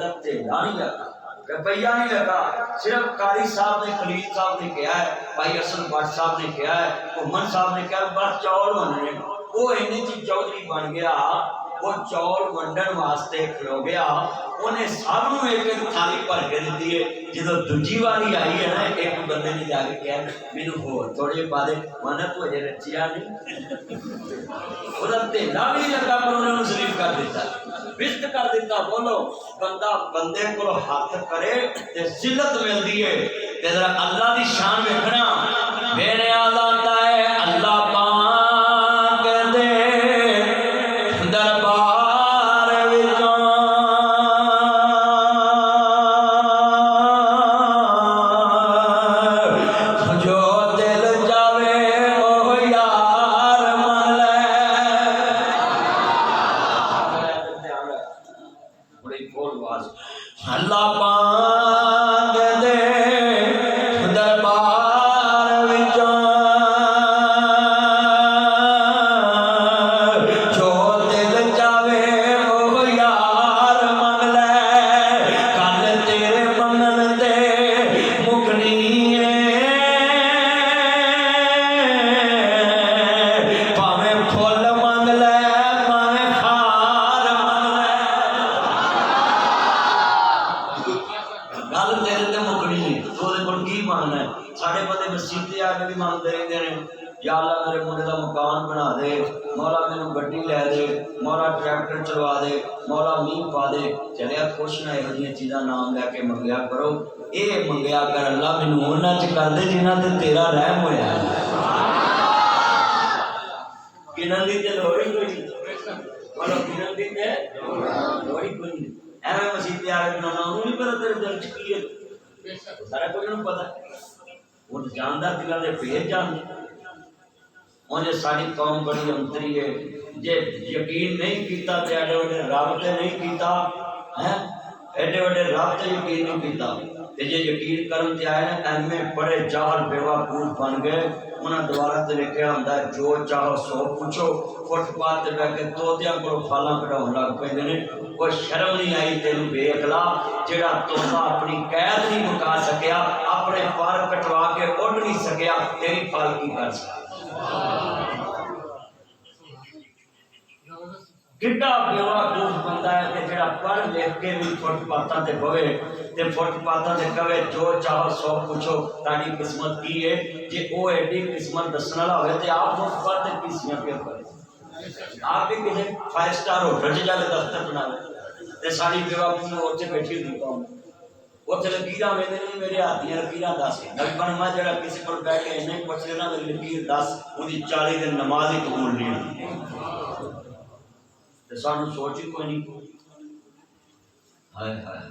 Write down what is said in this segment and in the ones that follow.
ਉਹਦਾ ਢੇਲਾ नहीं लगा, रुपया नहीं लगा। सिर्फ कारी साहब ने, खलील साहब ने कहा है, भाई असल भट्ट साहब ने कहा है, घुमन साहब ने कहा बस चौल बनने। वो इन्ने च चौधरी बन गया, वो चौल वंडन वास्ते खलो गया। उन्हें सब एक एक थाली भर के दी है। जो दूजी वाली आई है ना, एक बंदे ने जाके कहा मैनू होर थोड़े पा दे, माना तू अजे रचिया नहीं। वो ढेला भी नहीं लगा पर उन्होंने शरीफ कर दिता, विस्त कर दिता। बोलो बंदा बंदे को हाथ करे ते जिल्लत मिलती है। ते जरा अल्लाह की शान वेखना, मेरे आलाता है अल्लाह पाक दे दरबार विचों जो दिल जावे ओ यार मन ले। बड़ी बोल बात, अल्लाह पाक दे दरबार विचों जो दिल जावे ओ यार मन ले। कल तेरे मंगन दे मुकनी भावें फुल मंग ले भावें खार मंग ले, गल तेरे ते मुकनी है। तो ਉਹਦੇ ਕੋਲ ਕੀ ਮੰਗਣਾ है? साढ़े बंदे मसीते आके भी मंगते रहते हैं, या अल्लाह मेरे मुंडे का मकान बना दे, मौला मैनू गड्डी लै दे, मौला ट्रैक्टर चलवा दे, मौला मीह पा दे। चलिया खुश ना इहो जिहियां चीज़ां नाम लैके मंगया करो। ये मंगया कर अल्लाह मैनू उन्हां च कर दे जिन्हां ते तेरा रहम होया है। गिनन दी ते लोड़ ही कोई नहीं, बोलो गिनन दी ते लोड़ ही कोई नहीं। एवं मसीते आके बनाना उन्होंने नहीं पता तेरे दिल च की है, सारा कुछ उन्होंने पता। वो जानदा दिलों के भेद जानदा। उन्हें साड़ी कौम बड़ी अंतरी है, जे यकीन नहीं किया तो एडे वड्डे रब ते नहीं किया है, एडे वड्डे रब ते यकीन नहीं किया। ते जे यकीन करन ते आए ना एम ए पढ़े जाहल बेवकूफ बन गए। उन्हें दोबारा ते लिखा होंदा जो चाहो सो पूछो। फुटपाथ ते बैठ के तोतियां को फालां कढाउण लग पैंदे ने। कोई शर्म नहीं आई तेनू बेअकला, जेड़ा तोता अपनी कैद नहीं मुका सकिया, अपने पर कटवा के उड़ नहीं सकिया, तेरी फल की कर सका। किड्डा बेवकूफ बंदा है कि जेड़ा पढ़ लिख के भी फुटपाथां ते बवे ते फुटपाथां ते कहे जो चाहो सो पूछो ताड़ी किस्मत की है। जे वो एडी किस्मत दसण वाला होवे ते आप फुटपाथ ते किसियां क्यों करे? आप भी किसी 5 स्टार होटल च जाके दफ्तर बनावे ते साड़ी बेवकूफ उत्थे बैठी हुई कौम उत्थे लकीरां वेंदे ने मेरे हाथ दियां लकीरां दस नबी मैं जरा किसी को बैठ के इन्हें पुछ लेना मेरी लकीर 10 उहदी 40 दिन नमाज ही कबूल नहीं होती। तो सानू सोच ही कोई नहीं। हाय हाय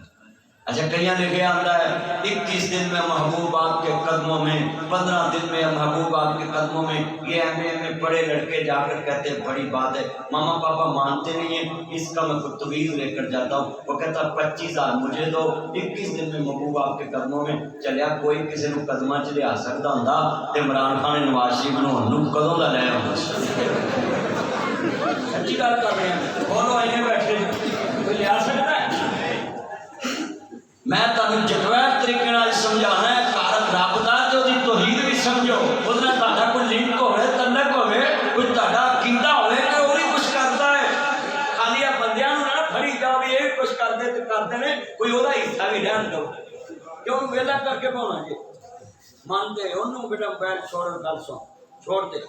अच्छा कई लिखे आता है 21 दिन में महबूब आपके कदमों में, 15 दिन में महबूब आपके कदमों में। ये एमए बड़े लड़के जाकर कहते हैं बड़ी बात है, मामा पापा मानते नहीं है, इसका मैं कुछ तवीज़ लेकर जाता हूँ। वो कहता 25,000 मुझे दो, 21 दिन में महबूब आपके कदमों में। चलिया कोई किसी को कदम च लिया सकता होंदा तो इमरान खान ने नवाज शरीफ नू कदों का लै आउंदा। सच्ची गल कर रहे हैं, बोलो इन्हें बैठे कोई लिया सकता है? मैं तुहानू जटवैर तरीके नाल समझाना है, कारण रब दा ते ओहदी तौहीद भी समझो। उहदे नाल तुहाडा कोई लिंक होवे, तल्लक होवे, कोई तुहाडा अकीदा होवे कि वो भी कुछ करता है। खाली आ बंदियां नू ना फड़ी जाओ भी ये कुछ करदे ते करदे ने, कोई ओहदा हिस्सा भी रहन दो। क्यों वेला करके पाउणा जी मानते ओनू बेटा बैठ छोड़ गल सुन छोड़ दे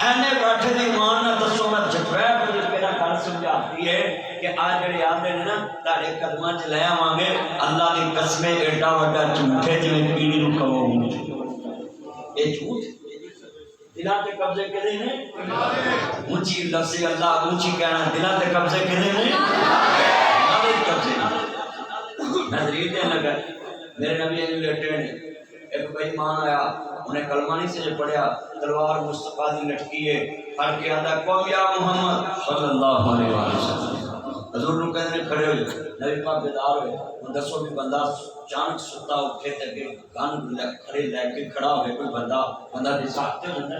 एने बैठे दी ईमान ना दसो। मैं जटवैर तरीके नाल गल समझाती है कि आ जेड़े आंदे ने ना तुहाडे कदमां च लै आवांगे, अल्लाह दी कसम एडा वड्डा झूठ है जिवें कीड़ी नूं कहो ऊंट। ये झूठ दिलां ते कब्जे किदे ने? ऊंची लफ्ज़ अल्लाह ऊंची कहना, दिलां ते कब्जे किदे ने? अल्लाह दे कब्जे। नजरीत देन लगा मेरे नबी ने लेटे ने, एक बेईमान आया, उन्हें कलमा नहीं से पढ़िया, तलवार मुस्तफा दी लटकी है, फड़ के आंदा कौम या मुहम्मद सल्लल्लाहु अलैहि वसल्लम। हजूर नूं कहंदे खड़े हो जाओ, नबी पाक बेदार होए। हुण दसो भी बंदा अचानक सुता उठे ते अगे गन खड़े लैके खड़ा होवे, कोई बंदा दिसाते होंदा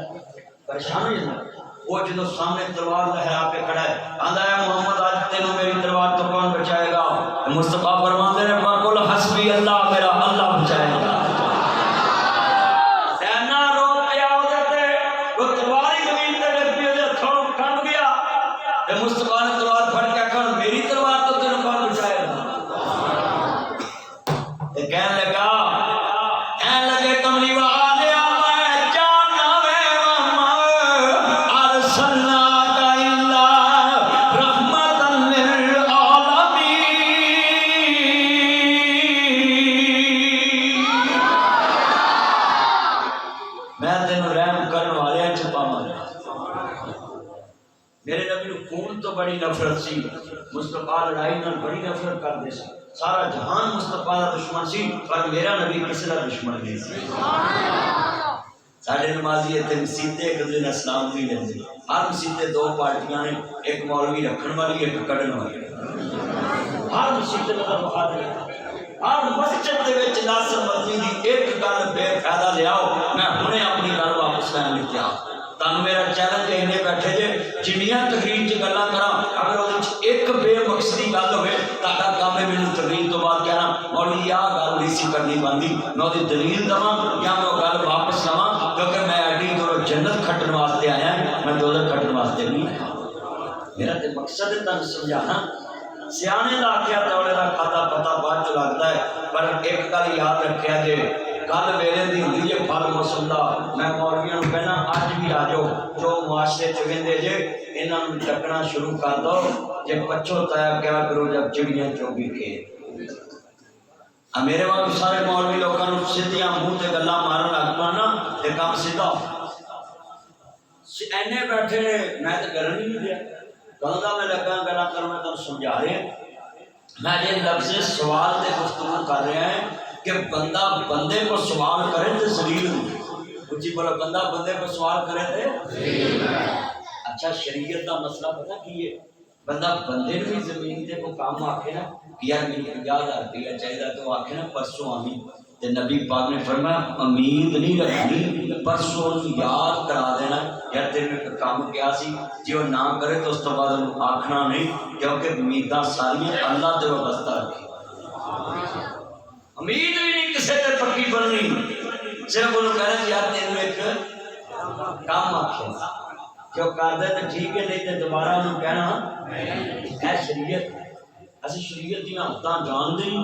परेशान हो जाता। वो जो सामने तलवार लहरा के खड़ा है, आंदा है मुहम्मद आज तेनों मेरी तलवार तो कौन बचाएगा? मुस्तफा फरमाते हैं कुल हस्बी अल्लाह, मेरा अल्लाह बचाएगा। सैना रो पिया होते वो तलवार जमीन ते गिर पई, ओदे हथों कंब गया ते मुस्तफा ने तलवार फड़ के आखा मेरी तलवार तो तेरे कौन बचाएगा। ते कहने लगे कमली वाले मैं जानना वे अरसलना का इल्ला रहमतन लिल आलमीन। मैं तेनों रहम करने वाले च पावां। मेरे नबी नूं खून तो बड़ी नफरत सी, मुस्तफा लड़ाई नाल बड़ी नफरत करदे सी, सारा जहान मुस्तफा का दुश्मन सी, पर मेरा नबी किसी का दुश्मन नहीं सी। साढ़े नमाजी इतने मसीते एक दूसरे का सलाम भी लेंगे। हर मसीते दो पार्टियां ने, एक मौलवी रखने वाली एक कढ़न वाली। हर मसीते हर मस्जिद के विच नासर मदनी की एक गल बेफायदा लियाओ, मैं हुणे अपनी गल वापस लैन लई तैयार। तुहानूं मेरा चैलेंज इन्ने बैठे जे जिन्नियां तकरीर च गल्लां करा, अगर उहदे च एक बेमकसदी गल होवे तुहाडा काम है मैनूं तकरीर तो बाद कहना मौलवी आ गल नहीं सी करनी बनदी, मैं उहदी दलील देवां या मैं वो गल वापस लवां, क्योंकि मैं एडी दूरों जन्नत खट्टण वास्ते आया, मैं दोज़ख खट्टण वास्ते नहीं आया। मेरा तो मकसद है तुहानूं समझाना। सियाने का आख्या तौले का खाता पता बाद च लगता है, पर एक गल याद रखिया जे गल वेले दी हुंदी है फल मौसम का। मैं मौलवियों को कहना अज भी आ जाओ, जो मुआशरे च वेंदे जे इन्हों चकना शुरू कर दो, जे पछोताया क्या करो जब चिड़ियां चोगी के। मेरे वालों सारे मौलवी लोगों को सीधियां मुंह से गल्लां मारन लग पाना ते काम सीधा एने बैठे ने, मैं तो करन ही नहीं दिया। कल का मैं लगा गल्लां कर, मैं तुहानूं समझा रहा मैं जे लफ्ज़ सवाल से गुफ्तगू कर रहा है कि बंदा बंदे को सवाल करे तो जलील उची बोला, बंदा बंदे को सवाल करे तो अच्छा। शरीयत का मसला पता की है, बंदा बंदे भी जमीन से को काम आखे ना कि यार मैंने 50,000 रुपया चाहिए तो आखे ना परसों आवी, तो नबी पाक ने फरमाया उम्मीद नहीं रखनी, परसों याद करा देना यार तेरे में काम क्या सी, जो वो ना करे तो उस तो बाद आखना नहीं, क्योंकि उम्मीदा सारियां अल्लाह ते वाबस्ता रखी। उम्मीद भी नहीं किसी से पक्की बननी, सिर्फ वो कहना यार तेन एक काम आखे जो कर दे तो ठीक है, नहीं तो दोबारा उन्होंने कहना है शरीयत। असं शरीयत दी हदां जानते ही,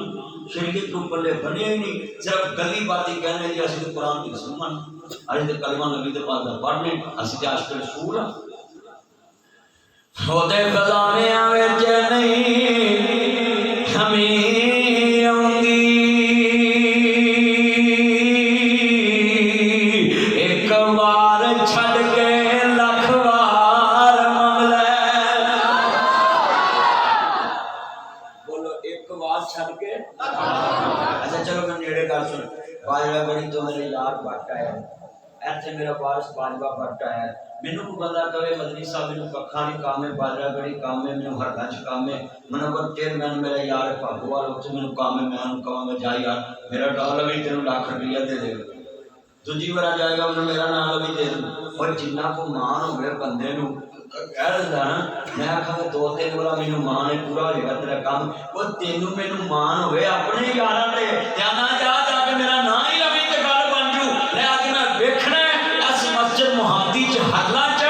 शरीयत को पल्ले बने ही नहीं, सिर्फ गली बाती कहने जी असं तो कुरान की सुनन, अरे तो कलमा नबी के पास पढ़ने, असं तो आशिक रसूल हाँ। ओदे खजानियां विच नहीं हमी आउंदी, एक बार छड़ के लख बार मंगले। बोलो एक बार छड़ के। अच्छा चलो मैं नेड़े कर सुन। बाजवा गढ़ी तो मेरे यार भट्ट आया, ऐसे मेरा वारिस बाजवा भट्ट आया, मैनू को बंदा कहे मदनी साहब मैनू कखा नहीं काम है, बाजरा गढ़ी काम है, मैनू हरदा च काम है, मनोवर चेयरमैन मेरा यार भागोवाल उत्थे मैनू काम है, मैं कहांगा जा यार मेरा डाल लवी तेन लाख रुपया दे दे, दूजी बार जाएगा उन्हें मेरा नाम लवी दे दूँ। और जिन्ना को मान हो गए बंदे नू कह दिंदा ना, मैं आखांगा 2-3 बार मैनू मान है पूरा हो जाएगा तेरा काम, वो तेनू मैनू मान होवे अपने यारां ते जाना जा जाके मेरा ना ही लवी ते गल बन जू। ले अज मैं वेखना इस मस्जिद मुहादी च हरला च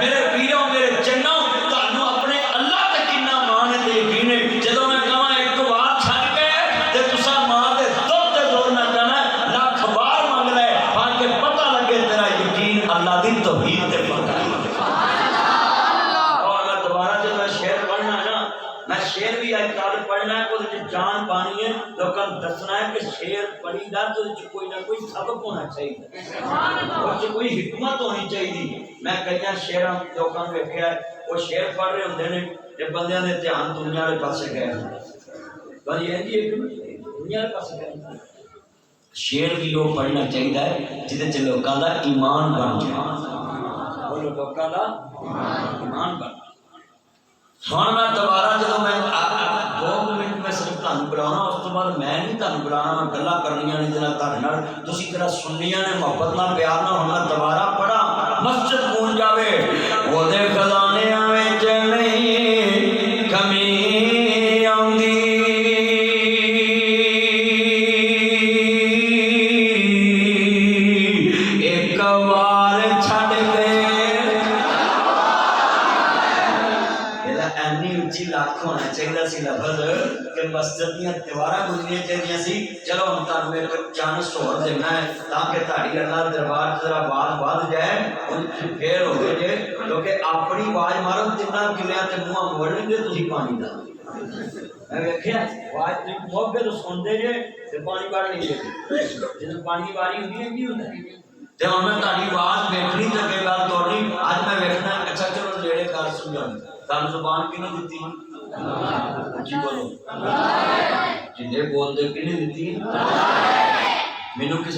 मेरे वीरों मेरे चन्नों तुहानूं अपने अल्लाह ते किन्ना मान है ते यकीन है। जदों मैं कहां एक बार छड्ड के ते तुसां मां दे दुध ते जोर ना कहना लख बार मंग ले, ताकि पता लगे तेरा यकीन अल्लाह दी तौहीद ते पक्का। और मैं दोबारा जब मैं शेर पढ़ना ना, मैं शेर भी आज कल पढ़ना है, उसकी जान पानी है, लोगों को दसना है कि शेर पढ़ी दा तो कोई ना कोई सबक होना चाहिए, उससे कोई हिकमत होनी चाहिए। मैं कई शेर लोगों ने वेख्या वो शेर पढ़ रहे होंगे ने ते बंदियां दे ध्यान दुनिया वाले पासे गए, बस ये जी एक दुनिया वाले पासे गए। शेर भी वो पढ़ना चाहिए जिहदे च लोगों का ईमान बन जाए, बोलो लोगों का ईमान बन। हुण मैं दोबारा जो मैं 2 मिनट मैं सिर्फ तुहानूं बुलाना, उस तो बाद मैं नहीं तुहानूं बुलाना, मैं गल्लां करनियां ने जिहनां तुहाडे नाल तुसीं तेरा सुननियां ने मोहब्बत नाल प्यार नाल। हुण मैं दोबारा पढ़ा मस्जिद गूंज जावे, ओदे खजानियां विच नहीं कमी आउंदी। ਇੰਨੀ ਉੱਚੀ ਲੱਖ ਹੋਣਾ ਚਾਹੀਦਾ ਸੀ ਲਫ਼ਜ਼ ਕਿ ਮਸਜਿਦ ਦੀਆਂ ਦੀਵਾਰਾਂ ਗੁੰਜਣੀਆਂ ਚਾਹੀਦੀਆਂ ਸੀ। ਚਲੋ ਹੁਣ ਤੁਹਾਨੂੰ ਇੱਕ ਚਾਂਸ ਹੋਰ ਦੇਣਾ ਹੈ ਤਾਂ ਕਿ ਤੁਹਾਡੀ ਅੱਲਾਹ ਦਰਬਾਰ 'ਚ ਜ਼ਰਾ ਆਵਾਜ਼ ਵੱਧ ਜਾਏ। ਹੁਣ ਤੁਸੀਂ ਫੇਰ ਹੋ ਗਏ ਜੇ, ਕਿਉਂਕਿ ਆਪਣੀ ਆਵਾਜ਼ ਮਾਰੋ ਤਿੰਨਾਂ ਕਿਲਿਆਂ ਤੇ ਮੂੰਹਾਂ ਮੋੜਨਗੇ ਤੁਸੀਂ ਪਾਣੀ ਦਾ। मैं वेख्या आवाज मोगे तो सुनते जे ते पानी पड़ नहीं देते जिस पानी की बारी होती है की होता है ते हुण मैं ताड़ी आवाज वेखनी ते अगे गल तोड़नी। आज मैं वेखना अच्छा चलो नेड़े गल समझाओ तुहानू जुबान किने दित्ती जी बोलो जिन्ने बोलदे किने दित्ती मैनू